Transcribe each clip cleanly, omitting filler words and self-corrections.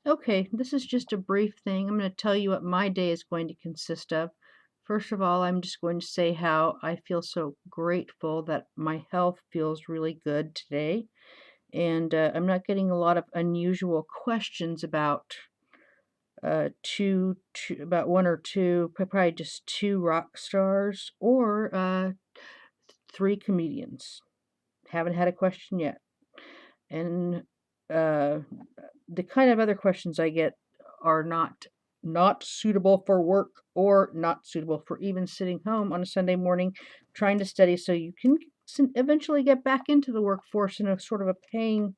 Okay, this is just a brief thing. I'm going to tell you what my day is going to consist of. First of all, I'm just going to say how I feel so grateful that my health feels really good today. And I'm not getting a lot of unusual questions about about one or two, probably just two rock stars or three comedians. Haven't had a question yet. And uh, the kind of other questions I get are not suitable for work or not suitable for even sitting home on a Sunday morning trying to study so you can eventually get back into the workforce in a sort of a paying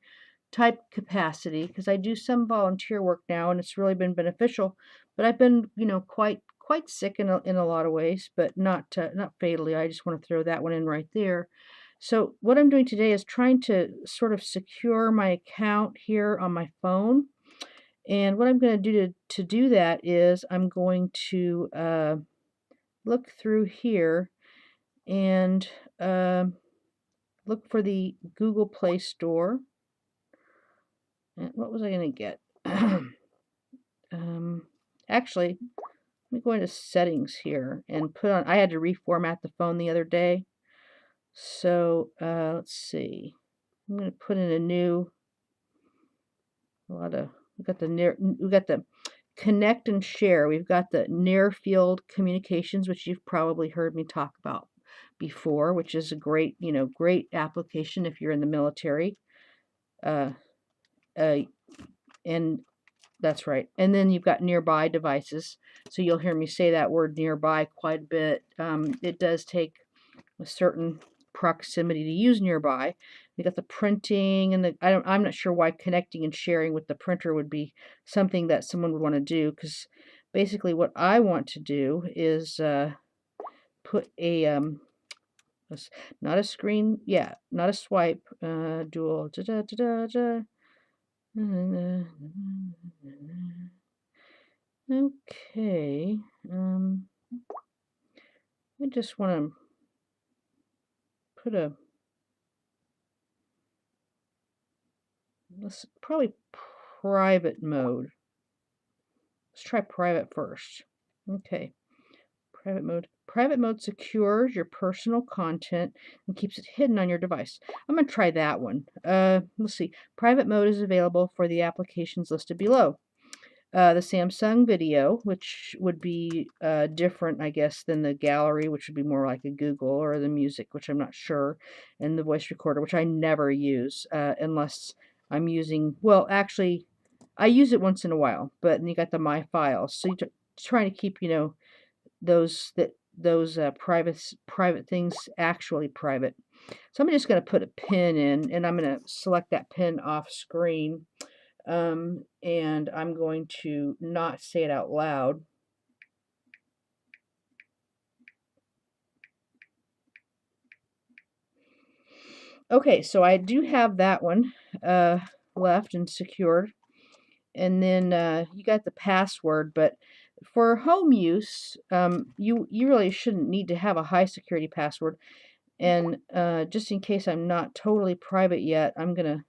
type capacity, because I do some volunteer work now and it's really been beneficial, but I've been, quite sick in a lot of ways, but not fatally. I just want to throw that one in right there. So what I'm doing today is trying to sort of secure my account here on my phone. And what I'm going to do to do that is I'm going to look through here and look for the Google Play Store. And what was I going to get? Um, Actually, let me go into settings here and put on. I had to reformat the phone the other day. So let's see. I'm going to put in a new, we got the connect and share. We've got the near field communications, which you've probably heard me talk about before, which is a great, great application if you're in the military. Uh, uh, and That's right. And then you've got nearby devices. So you'll hear me say that word nearby quite a bit. It does take a certain proximity to use nearby. You got the printing and I'm not sure why connecting and sharing with the printer would be something that someone would want to do, because basically what I want to do is put not a screen, yeah, not a swipe, dual. Da, da, da, da, da. Okay. I just want to put a, let's probably private mode. Let's try private first. Okay. Private mode. Private mode secures your personal content and keeps it hidden on your device. I'm going to try that one. Let's see. Private mode is available for the applications listed below. The Samsung Video, which would be different, I guess, than the gallery, which would be more like a Google, or the music, which I'm not sure, and the voice recorder, which I never use unless I'm using, well, actually, I use it once in a while, but then you got the My Files. So you're trying to keep, those private things actually private. So I'm just going to put a pin in, and I'm going to select that pin off screen. And I'm going to not say it out loud. Okay, so I do have that one left and secured. And then you got the password, but for home use, you really shouldn't need to have a high security password. And just in case I'm not totally private yet, I'm going to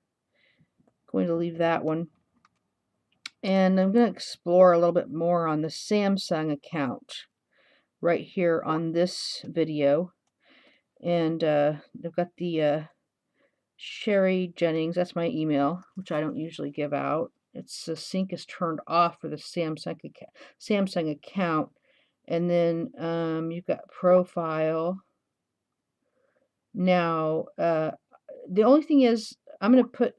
leave that one. And I'm going to explore a little bit more on the Samsung account right here on this video. And they've got the Sherry Jennings, that's my email, which I don't usually give out. It's the sync is turned off for the Samsung account. And then you've got profile. Now, the only thing is, I'm going to put,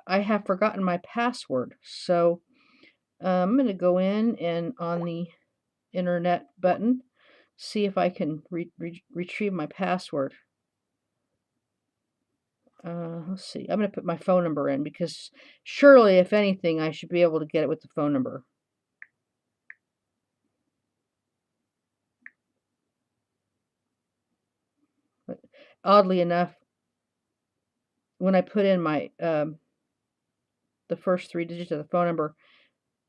I have forgotten my password. So I'm going to go in and on the internet button, see if I can retrieve my password. Let's see. I'm going to put my phone number in, because surely, if anything, I should be able to get it with the phone number. But oddly enough, when I put in my the first three digits of the phone number,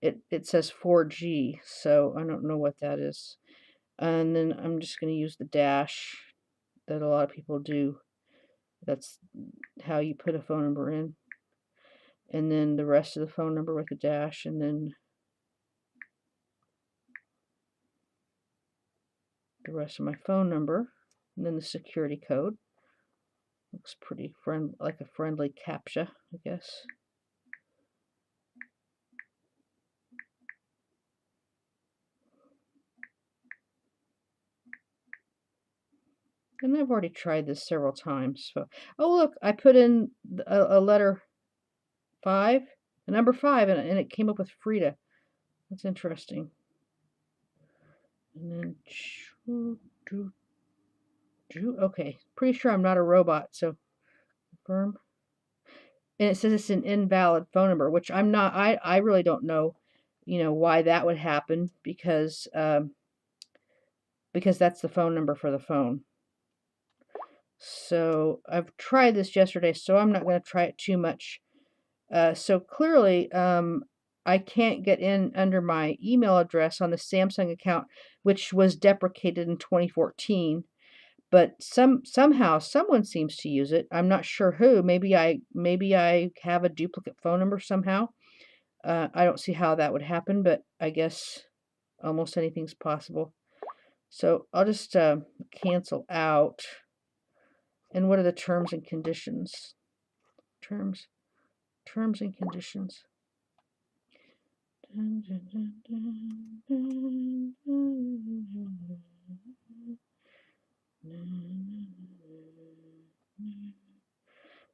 it says 4G, so I don't know what that is. And then I'm just going to use the dash that a lot of people do. That's how you put a phone number in. and then the rest of the phone number with a dash, and then the rest of my phone number, and then the security code. Looks pretty like a friendly CAPTCHA, I guess. And I've already tried this several times. So, oh look, I put in a letter 5, the number 5, and it came up with Frida. That's interesting. And then, okay, pretty sure I'm not a robot, so confirm. And it says it's an invalid phone number, which I'm not. I really don't know, why that would happen, because that's the phone number for the phone. So I've tried this yesterday, so I'm not going to try it too much. So clearly, I can't get in under my email address on the Samsung account, which was deprecated in 2014. But somehow someone seems to use it. I'm not sure who. Maybe I have a duplicate phone number somehow. I don't see how that would happen, but I guess almost anything's possible. So I'll just cancel out. And what are the terms and conditions? Terms and conditions.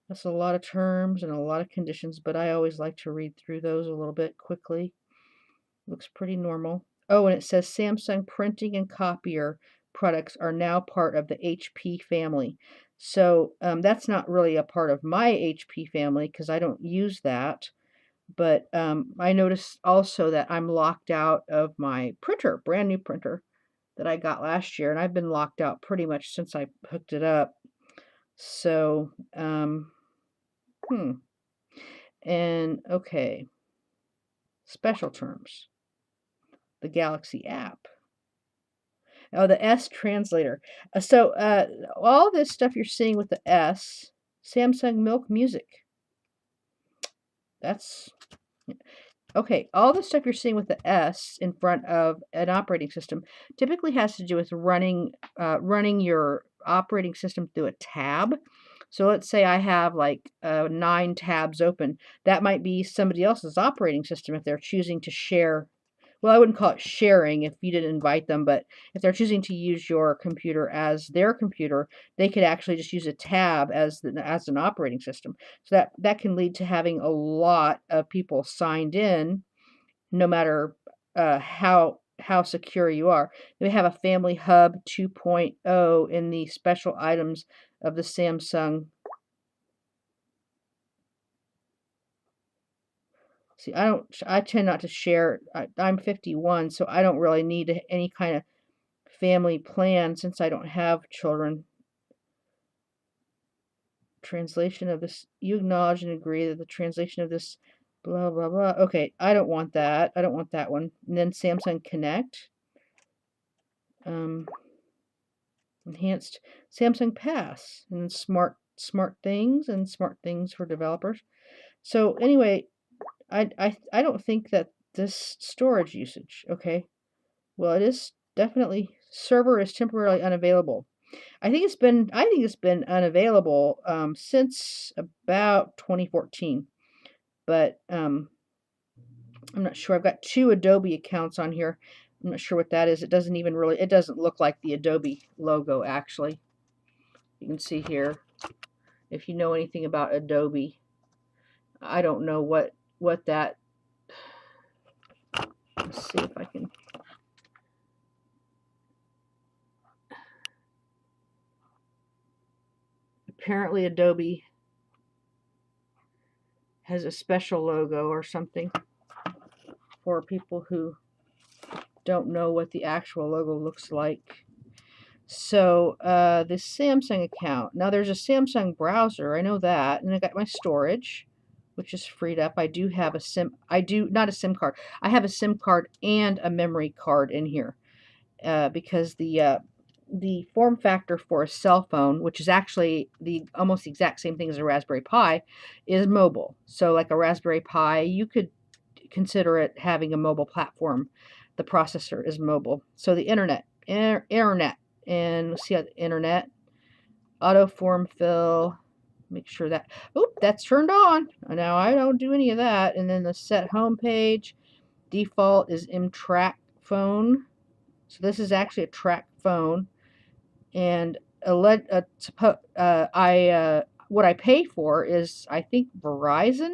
That's a lot of terms and a lot of conditions, but I always like to read through those a little bit quickly. Looks pretty normal. Oh, and it says Samsung printing and copier products are now part of the HP family. So that's not really a part of my HP family because I don't use that. But I noticed also that I'm locked out of my printer, brand new printer that I got last year, and I've been locked out pretty much since I hooked it up. So, and okay, special terms. The Galaxy app. Oh, the S translator. So all this stuff you're seeing with the S, Samsung Milk Music. That's okay. All the stuff you're seeing with the S in front of an operating system typically has to do with running your operating system through a tab. So let's say I have like 9 tabs open. That might be somebody else's operating system if they're choosing to share. Well, I wouldn't call it sharing if you didn't invite them, but if they're choosing to use your computer as their computer, they could actually just use a tab as an operating system. So that can lead to having a lot of people signed in, no matter how secure you are. We have a Family Hub 2.0 in the special items of the Samsung. See, I tend not to share. I'm 51, so I don't really need any kind of family plan since I don't have children. Translation of this, you acknowledge and agree that the translation of this blah blah blah. Okay, I don't want that. I don't want that one. And then Samsung Connect. Enhanced Samsung Pass and smart things and smart things for developers. So anyway, I don't think that this storage usage, okay. Well, it is definitely server is temporarily unavailable. I think it's been unavailable since about 2014, but I'm not sure. I've got 2 Adobe accounts on here. I'm not sure what that is. It doesn't look like the Adobe logo actually. You can see here. If you know anything about Adobe, I don't know what that. Let's see if I can. Apparently Adobe has a special logo or something for people who don't know what the actual logo looks like. So this Samsung account. Now there's a Samsung browser. I know that, and I got my storage, which is freed up. I do have a SIM. Not a SIM card. I have a SIM card and a memory card in here because the the form factor for a cell phone, which is actually the almost the exact same thing as a Raspberry Pi, is mobile. So like a Raspberry Pi, you could consider it having a mobile platform. The processor is mobile. So the internet, internet, and let's see how the internet, auto form fill, make sure that, oop, that's turned on. Now I don't do any of that. And then the set home page, default is mTrack phone. So this is actually a track phone. And what I pay for is, I think, Verizon.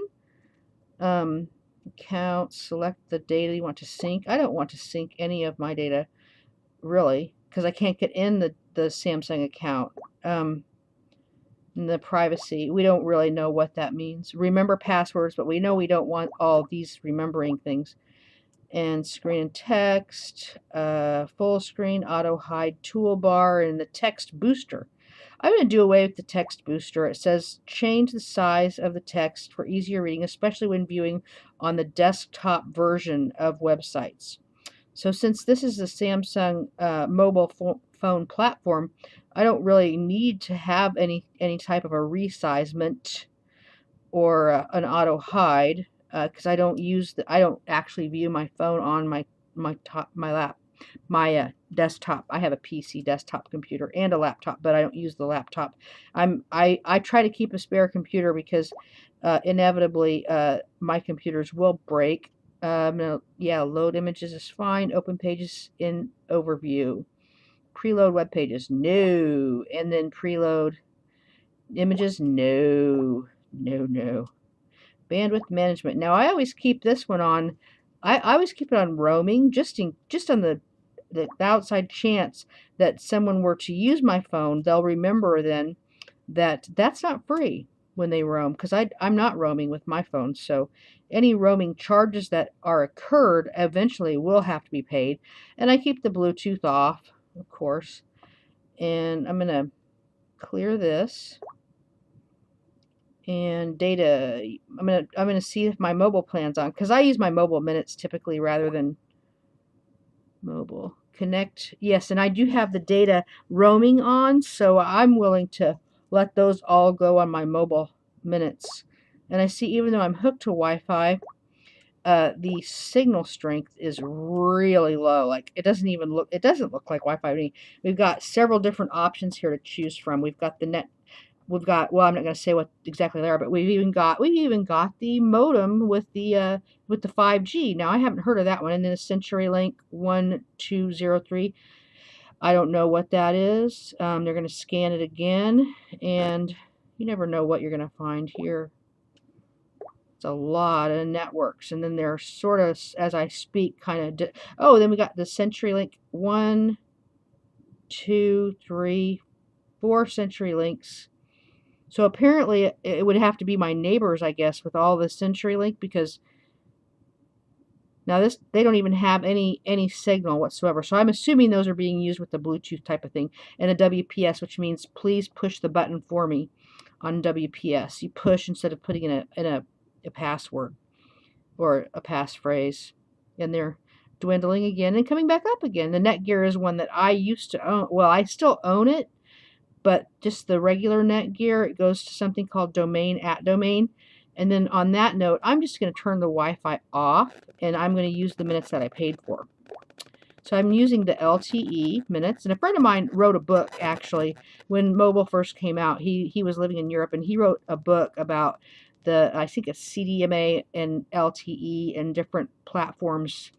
Account, select the data you want to sync. I don't want to sync any of my data, really, because I can't get in the Samsung account. The privacy, we don't really know what that means. Remember passwords, but we know we don't want all these remembering things. And screen and text, full screen, auto hide toolbar, and the text booster. I'm going to do away with the text booster. It says change the size of the text for easier reading, especially when viewing on the desktop version of websites. So since this is a Samsung mobile phone platform, I don't really need to have any type of a resizement or an auto hide, because I don't actually view my phone on my desktop. I have a PC desktop computer and a laptop, but I don't use the laptop. I try to keep a spare computer because inevitably my computers will break. Yeah, load images is fine. Open pages in overview. Preload web pages, no. And then preload images, no. No. Bandwidth management. Now I always keep this one on. I always keep it on roaming, just on the outside chance that someone were to use my phone, they'll remember then that that's not free when they roam, because I'm not roaming with my phone. So any roaming charges that are incurred eventually will have to be paid. And I keep the Bluetooth off, of course. And I'm going to clear this. And data, I'm gonna see if my mobile plan's on, because I use my mobile minutes typically rather than mobile. Connect, yes, and I do have the data roaming on, so I'm willing to let those all go on my mobile minutes. And I see, even though I'm hooked to Wi-Fi, the signal strength is really low. Like it doesn't look like Wi-Fi to me. We've got several different options here to choose from. We've got the net. We've got, well, I'm not going to say what exactly they are, but we've even got the modem with the 5G. Now I haven't heard of that one. And then a CenturyLink 1203. I don't know what that is. They're going to scan it again, and you never know what you're going to find here. It's a lot of networks, and then they're sort of, as I speak, kind of. Oh, then we got the CenturyLink 1, 2, 3, 4 CenturyLinks. So apparently it would have to be my neighbors, I guess, with all the CenturyLink, because now they don't even have any signal whatsoever. So I'm assuming those are being used with the Bluetooth type of thing. And a WPS, which means please push the button for me on WPS. You push instead of putting in a password or a passphrase. And they're dwindling again and coming back up again. The Netgear is one that I used to own. Well, I still own it, but just the regular Netgear, it goes to something called domain at domain. And then on that note, I'm just going to turn the Wi-Fi off, and I'm going to use the minutes that I paid for. So I'm using the LTE minutes. And a friend of mine wrote a book, actually, when mobile first came out. He was living in Europe, and he wrote a book about I think it's CDMA and LTE and different platforms.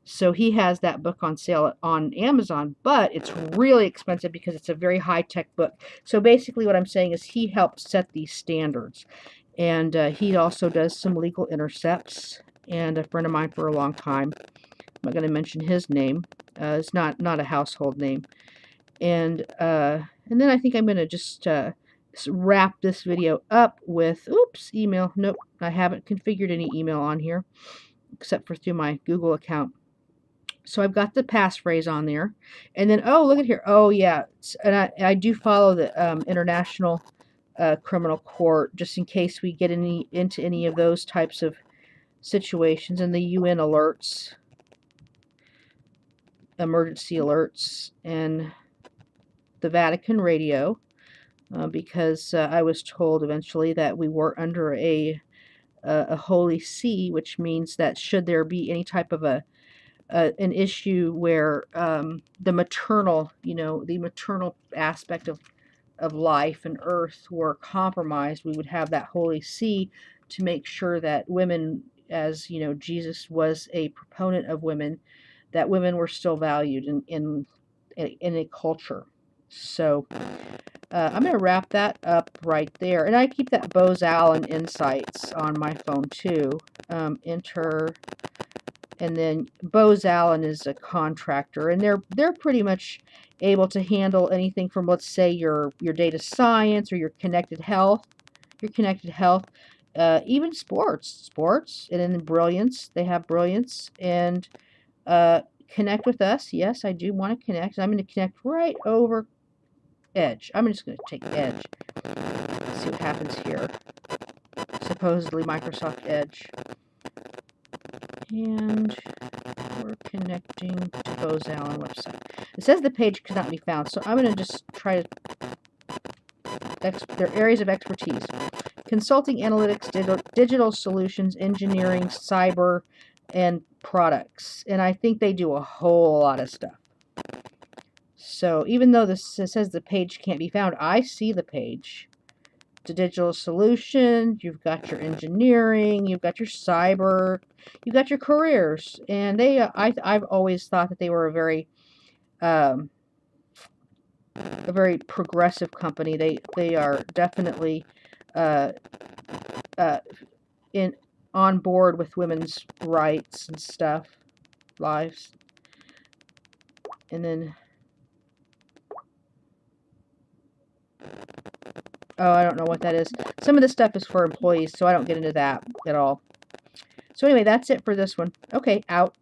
So he has that book on sale on Amazon, but it's really expensive because it's a very high-tech book. So basically what I'm saying is he helped set these standards. And he also does some legal intercepts, and a friend of mine for a long time. I'm not going to mention his name. It's not a household name. And then I think I'm going to just wrap this video up with, oops, email. Nope, I haven't configured any email on here, except for through my Google account. So I've got the passphrase on there. And then, oh, look at here. Oh, yeah. And I do follow the International Criminal Court, just in case we get into any of those types of situations, and the UN alerts, emergency alerts. And the Vatican radio, because I was told eventually that we were under a holy see, which means that should there be any type of an issue where the maternal, the maternal aspect of life and earth were compromised, we would have that holy see to make sure that women, as Jesus was a proponent of women, that women were still valued in a culture. So I'm going to wrap that up right there. And I keep that Bose Allen Insights on my phone too. Enter, and then Bose Allen is a contractor, and they're pretty much able to handle anything from, let's say, your data science or your connected health, even sports, and then Brilliance. They have Brilliance, and connect with us. Yes, I do want to connect. I'm going to connect right over Edge. I'm just going to take Edge. Let's see what happens here. Supposedly Microsoft Edge. And we're connecting to Bose Allen website. It says the page could not be found, so I'm going to just try to... Their areas of expertise: consulting, analytics, digital solutions, engineering, cyber, and products. And I think they do a whole lot of stuff. So even though this says the page can't be found, I see the page. The digital solution, you've got your engineering, you've got your cyber, you've got your careers. And I've always thought that they were a very progressive company. They are definitely on board with women's rights and stuff, lives. And then, oh, I don't know what that is. Some of this stuff is for employees, so I don't get into that at all. So anyway, that's it for this one. Okay, out.